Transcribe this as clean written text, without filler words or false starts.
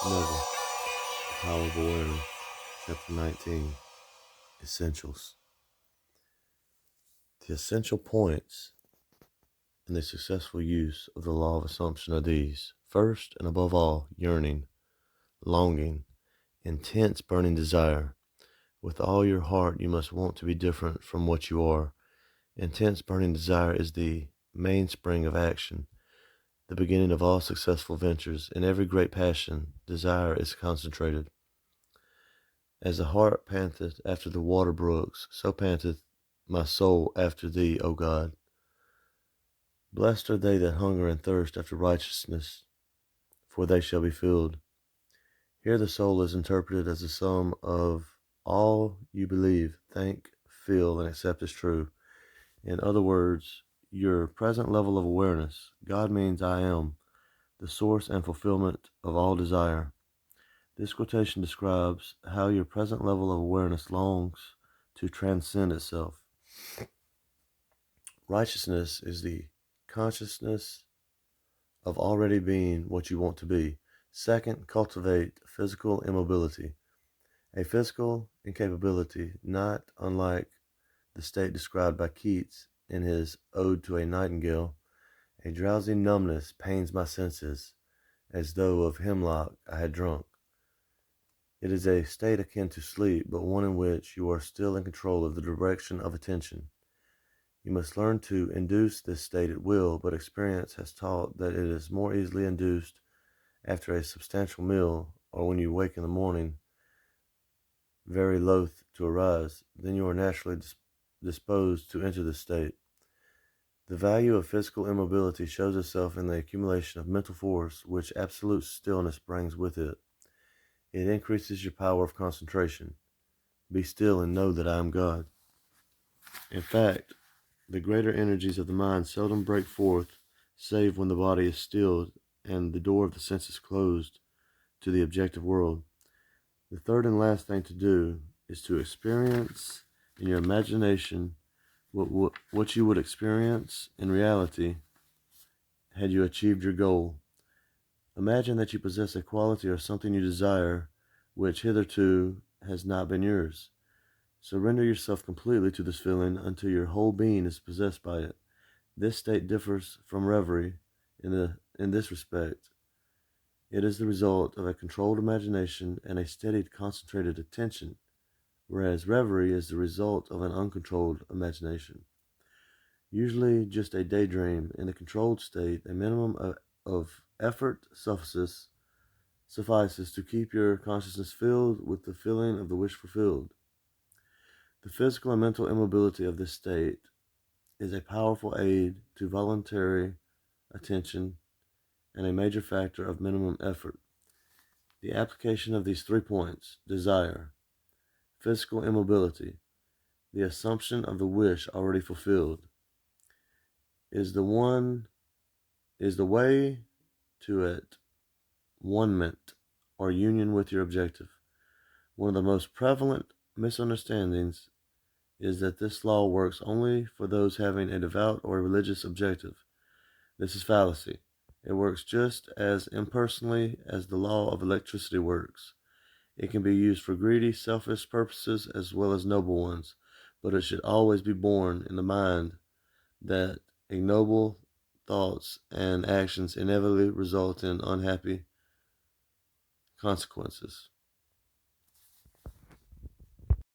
Neville, The Power of Awareness, Chapter 19, Essentials. The essential points in the successful use of the law of assumption are these. First, and above all, yearning, longing, intense burning desire. With all your heart, you must want to be different from what you are. Intense burning desire is the mainspring of action, the beginning of all successful ventures. In every great passion, desire is concentrated. As the hart panteth after the water brooks, so panteth my soul after thee, O God. Blessed are they that hunger and thirst after righteousness, for they shall be filled. Here the soul is interpreted as the sum of all you believe, think, feel, and accept as true. In other words, your present level of awareness. God means I am, the source and fulfillment of all desire. This quotation describes how your present level of awareness longs to transcend itself. Righteousness is the consciousness of already being what you want to be. Second, cultivate physical immobility. A physical incapability, not unlike the state described by Keats in his Ode to a Nightingale. A drowsy numbness pains my senses, as though of hemlock I had drunk. It is a state akin to sleep, but one in which you are still in control of the direction of attention. You must learn to induce this state at will, but experience has taught that it is more easily induced after a substantial meal, or when you wake in the morning very loath to arise. Then you are naturally disposed to enter this state. The value of physical immobility shows itself in the accumulation of mental force which absolute stillness brings with it. It increases your power of concentration. Be still and know that I am God. In fact, the greater energies of the mind seldom break forth, save when the body is stilled and the door of the senses closed to the objective world. The third and last thing to do is to experience in your imagination what you would experience in reality had you achieved your goal. Imagine that you possess a quality or something you desire which hitherto has not been yours. Surrender yourself completely to this feeling until your whole being is possessed by it. This state differs from reverie in this respect. It is the result of a controlled imagination and a steady, concentrated attention, whereas reverie is the result of an uncontrolled imagination. Usually just a daydream. In the controlled state, a minimum of effort suffices to keep your consciousness filled with the feeling of the wish fulfilled. The physical and mental immobility of this state is a powerful aid to voluntary attention and a major factor of minimum effort. The application of these 3 points, desire, physical immobility, the assumption of the wish already fulfilled, is the way to at one-ment or union with your objective. One of the most prevalent misunderstandings is that this law works only for those having a devout or a religious objective. This is fallacy. It works just as impersonally as the law of electricity works. It can be used for greedy, selfish purposes as well as noble ones, but it should always be borne in the mind that ignoble thoughts and actions inevitably result in unhappy consequences.